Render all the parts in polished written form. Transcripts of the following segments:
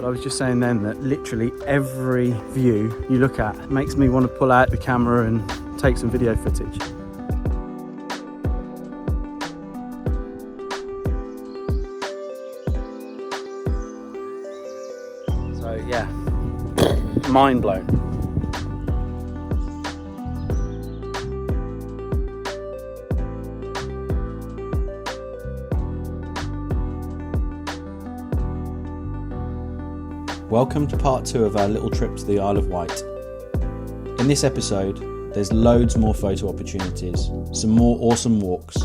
But I was just saying then that literally every view you look at makes me want to pull out the camera and take some video footage. So yeah, mind blown. Welcome to part 2 of our little trip to the Isle of Wight. In this episode, there's loads more photo opportunities, some more awesome walks,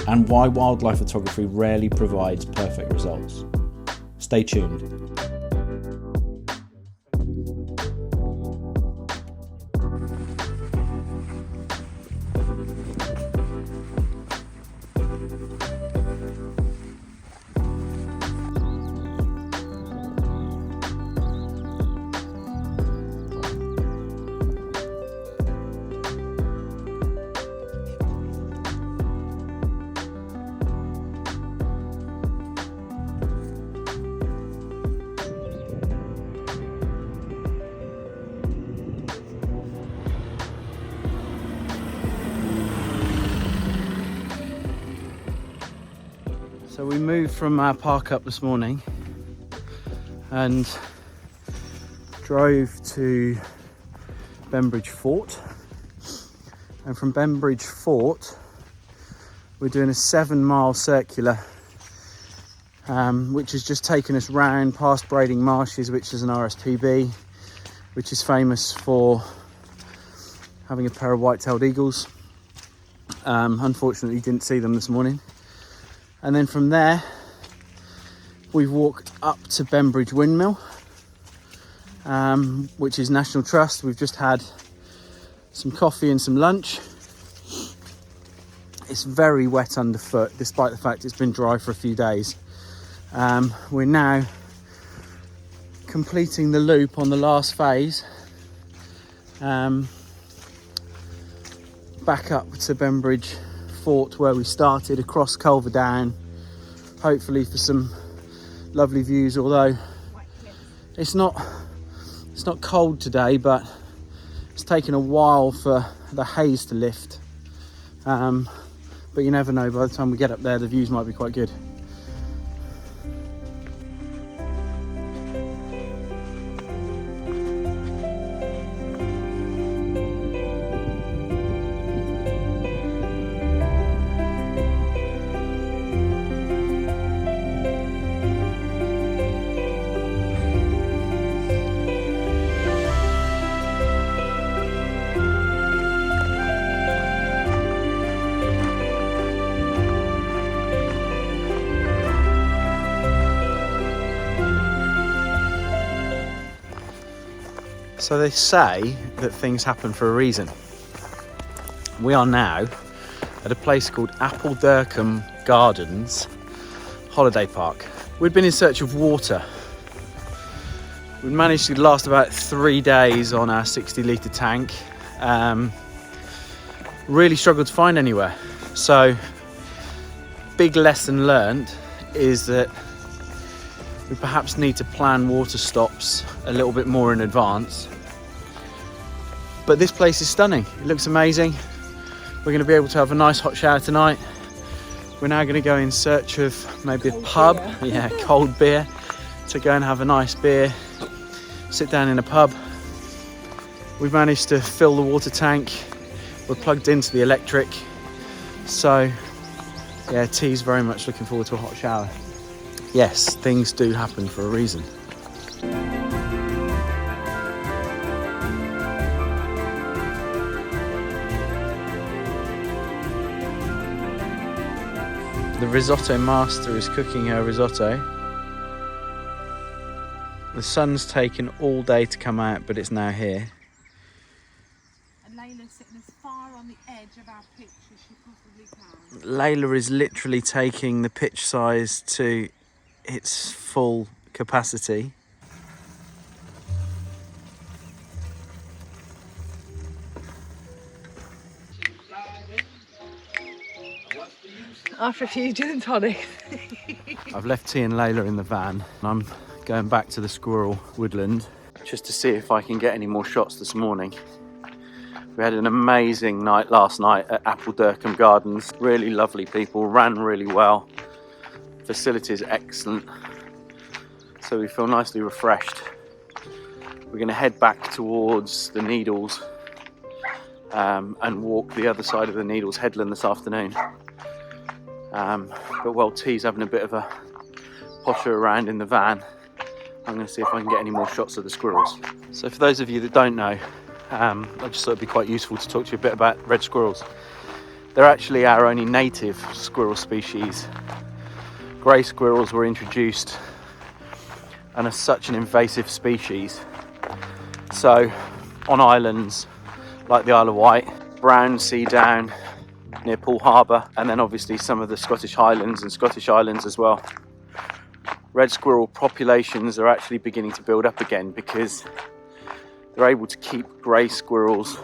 and why wildlife photography rarely provides perfect results. Stay tuned. So we moved from our park up this morning and drove to Bembridge Fort, and from Bembridge Fort we're doing a 7-mile circular which has just taken us round past Brading Marshes, which is an RSPB, which is famous for having a pair of white-tailed eagles. Unfortunately didn't see them this morning. And then from there, we've walked up to Bembridge Windmill, which is National Trust. We've just had some coffee and some lunch. It's very wet underfoot, despite the fact it's been dry for a few days. We're now completing the loop on the last phase, back up to Bembridge Fort where we started, across Culver Down, hopefully for some lovely views, although it's not cold today, but it's taken a while for the haze to lift, but you never know, by the time we get up there the views might be quite good. So they say that things happen for a reason. We are now at a place called Appledurcombe Gardens Holiday Park. We'd been in search of water. We'd managed to last about 3 days on our 60-litre tank. Really struggled to find anywhere. So, big lesson learned is that we perhaps need to plan water stops a little bit more in advance. But this place is stunning. It looks amazing. We're going to be able to have a nice hot shower tonight. We're now going to go in search of maybe a pub, cold beer, to go and have a nice beer, sit down in a pub. We've managed to fill the water tank. We're plugged into the electric. So yeah, T's very much looking forward to a hot shower. Yes, things do happen for a reason. The risotto master is cooking her risotto. The sun's taken all day to come out, but it's now here. And Leila's sitting as far on the edge of our pitch as she possibly can. Leila is literally taking the pitch size to its full capacity. After a few gin and tonics. I've left T and Leila in the van. I'm going back to the squirrel woodland just to see if I can get any more shots this morning. We had an amazing night last night at Appledurkham Gardens. Really lovely people, ran really well. Facilities excellent. So we feel nicely refreshed. We're going to head back towards the Needles and walk the other side of the Needles headland this afternoon. But while T's having a bit of a potter around in the van, I'm going to see if I can get any more shots of the squirrels. So for those of you that don't know, I just thought it'd be quite useful to talk to you a bit about red squirrels. They're actually our only native squirrel species. Grey squirrels were introduced and are such an invasive species. So on islands like the Isle of Wight, Brownsea Down near Poole Harbour, and then obviously some of the Scottish Highlands and Scottish Islands as well, red squirrel populations are actually beginning to build up again because they're able to keep grey squirrels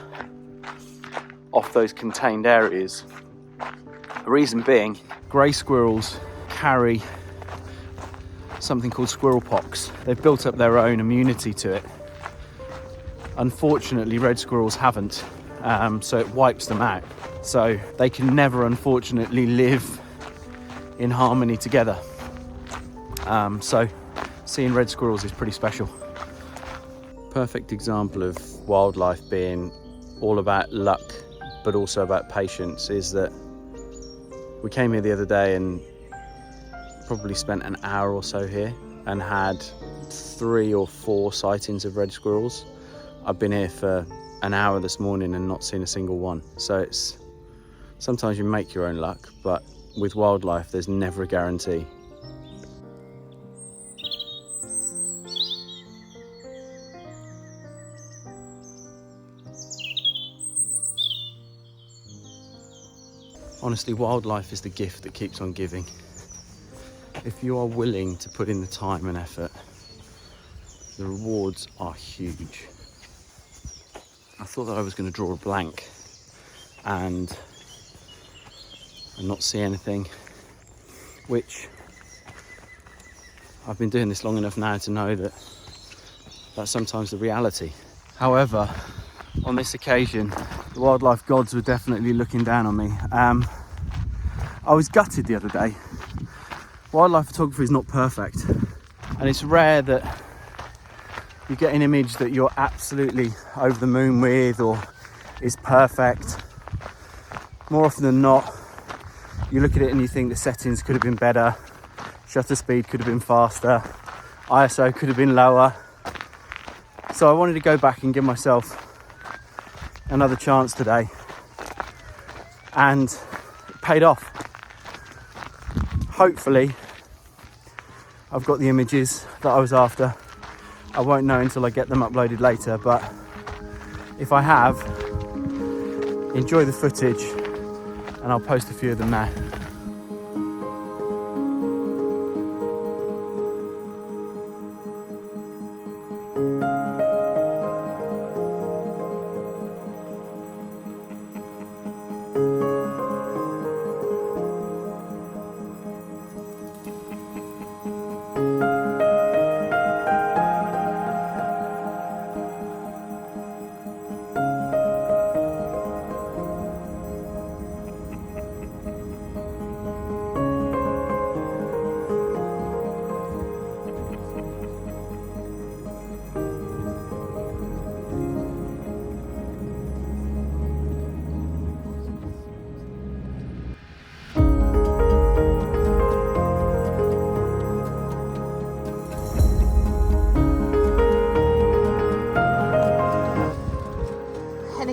off those contained areas. The reason being, grey squirrels carry something called squirrel pox. They've built up their own immunity to it. Unfortunately, red squirrels haven't, so it wipes them out. So they can never, unfortunately, live in harmony together. So seeing red squirrels is pretty special. Perfect example of wildlife being all about luck but also about patience is that we came here the other day and probably spent an hour or so here and had 3 or 4 sightings of red squirrels. I've been here for an hour this morning and not seen a single one. So it's sometimes you make your own luck, but with wildlife there's never a guarantee. Honestly, wildlife is the gift that keeps on giving. If you are willing to put in the time and effort, the rewards are huge. I thought that I was going to draw a blank and not see anything, which I've been doing this long enough now to know that that's sometimes the reality. However, on this occasion, the wildlife gods were definitely looking down on me. I was gutted the other day. Wildlife photography is not perfect, and it's rare that you get an image that you're absolutely over the moon with or is perfect. More often than not, you look at it and you think the settings could have been better, shutter speed could have been faster, ISO could have been lower. So I wanted to go back and give myself another chance today, and it paid off. Hopefully I've got the images that I was after. I won't know until I get them uploaded later, but if I have, enjoy the footage and I'll post a few of them now.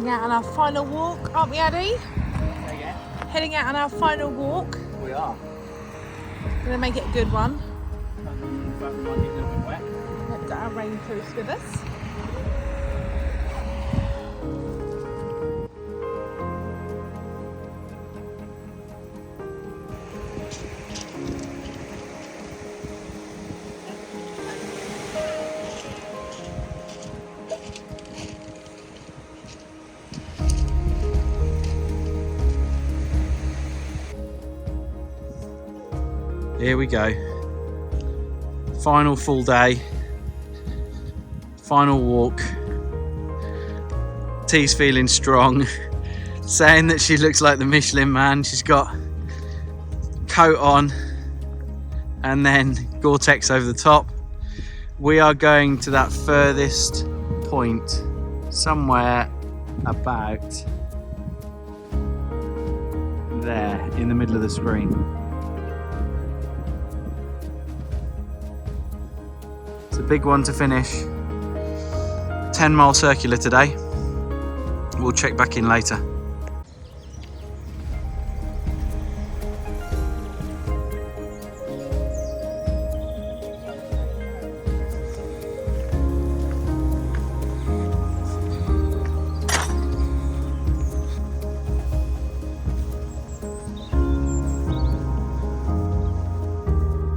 Out on our final walk, aren't we, Addy? Yeah. Heading out on our final walk. We are. Gonna make it a good one. But we might get a little bit wet. We've got our rainproofs with us. Here we go. Final full day, final walk. T's feeling strong, saying that she looks like the Michelin Man. She's got coat on and then Gore-Tex over the top. We are going to that furthest point somewhere about there in the middle of the screen. It's a big one to finish. 10-mile circular today. We'll check back in later.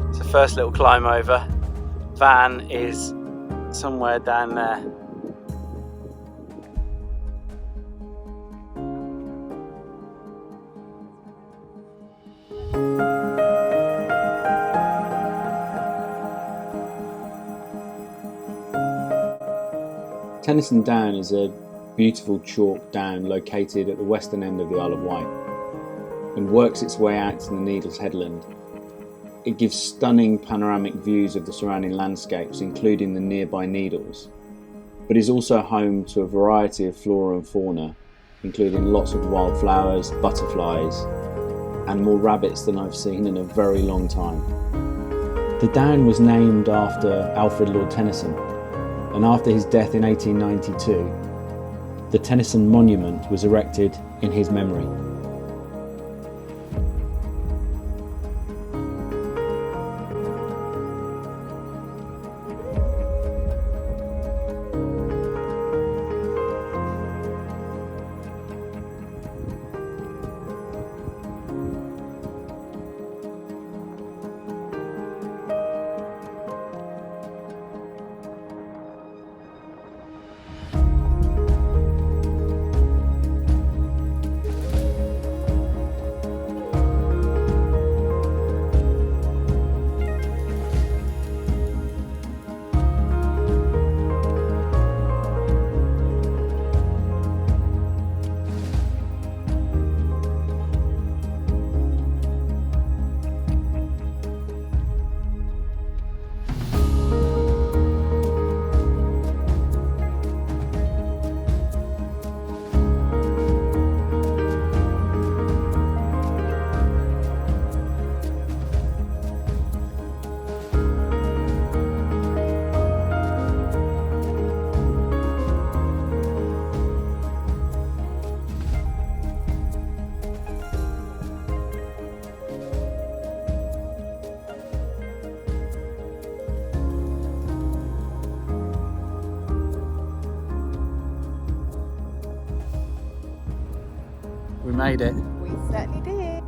It's the first little climb over. Van is somewhere down there. Tennyson Down is a beautiful chalk down located at the western end of the Isle of Wight and works its way out to the Needles headland. It gives stunning panoramic views of the surrounding landscapes, including the nearby Needles, but is also home to a variety of flora and fauna, including lots of wildflowers, butterflies, and more rabbits than I've seen in a very long time. The down was named after Alfred Lord Tennyson, and after his death in 1892, the Tennyson Monument was erected in his memory. We made it. We certainly did.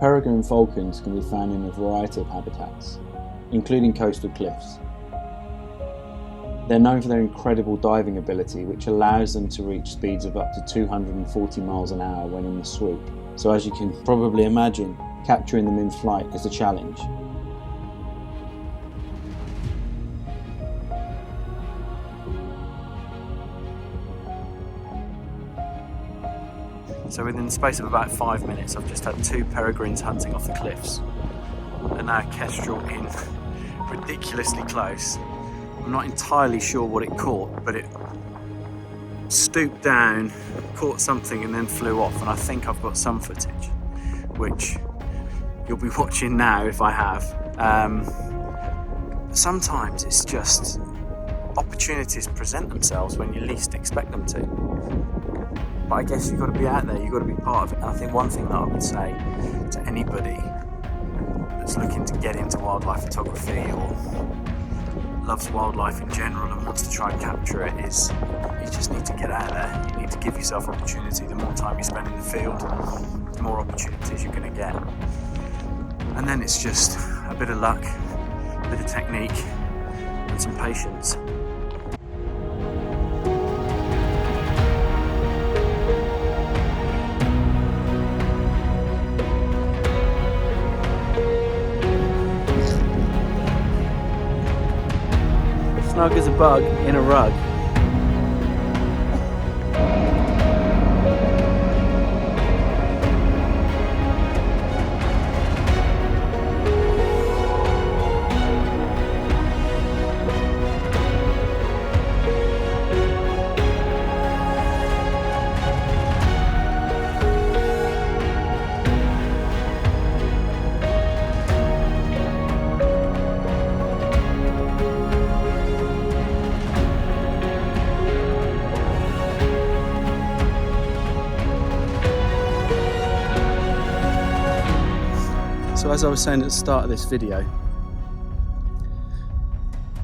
Peregrine falcons can be found in a variety of habitats, including coastal cliffs. They're known for their incredible diving ability, which allows them to reach speeds of up to 240 miles an hour when in the swoop. So as you can probably imagine, capturing them in flight is a challenge. So within the space of about 5 minutes, I've just had 2 peregrines hunting off the cliffs, and now kestrel in ridiculously close. I'm not entirely sure what it caught, but it stooped down, caught something and then flew off, and I think I've got some footage, which you'll be watching now if I have. Sometimes it's just opportunities present themselves when you least expect them to. But I guess you've got to be out there, you've got to be part of it. And I think one thing that I would say to anybody that's looking to get into wildlife photography or loves wildlife in general and wants to try and capture it is you just need to get out there. You need to give yourself opportunity. The more time you spend in the field, the more opportunities you're going to get. And then it's just a bit of luck, a bit of technique and some patience. Snug as a bug in a rug. So as I was saying at the start of this video,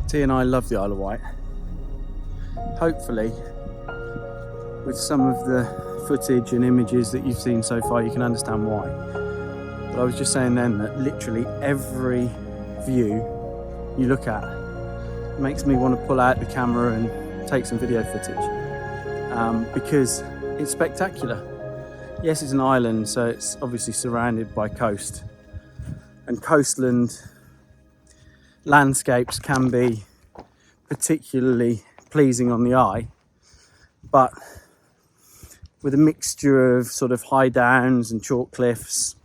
T and I love the Isle of Wight. Hopefully, with some of the footage and images that you've seen so far, you can understand why. But I was just saying then that literally every view you look at makes me want to pull out the camera and take some video footage because it's spectacular. Yes, it's an island, so it's obviously surrounded by coast. And coastland landscapes can be particularly pleasing on the eye, but with a mixture of sort of high downs and chalk cliffs,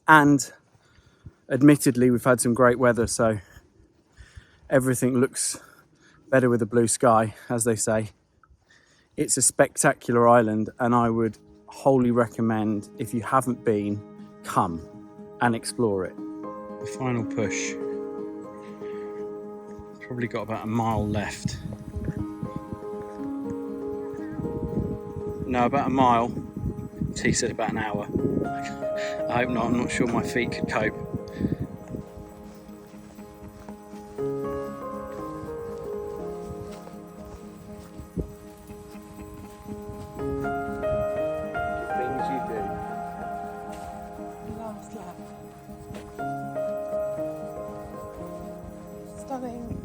and admittedly we've had some great weather, so everything looks better with a blue sky, as they say. It's a spectacular island, and I would wholly recommend, if you haven't been, come and explore it. The final push. Probably got about a mile left. No, about a mile. T said about an hour. I hope not, I'm not sure my feet could cope. Stunning.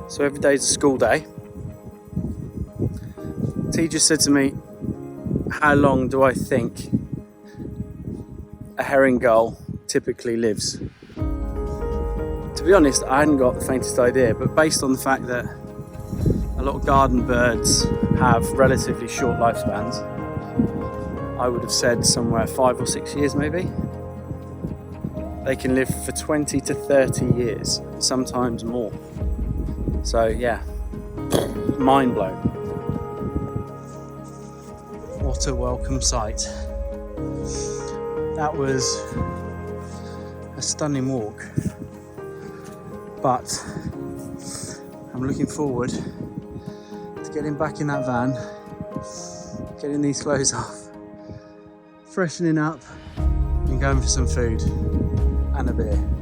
So every day's a school day. T just said to me, how long do I think a herring gull typically lives? To be honest, I hadn't got the faintest idea, but based on the fact that a lot of garden birds have relatively short lifespans, I would have said somewhere 5 or 6 years maybe. They can live for 20 to 30 years, sometimes more. So yeah, mind blown. What a welcome sight. That was a stunning walk, but I'm looking forward to getting back in that van, getting these clothes off, freshening up and going for some food and a beer.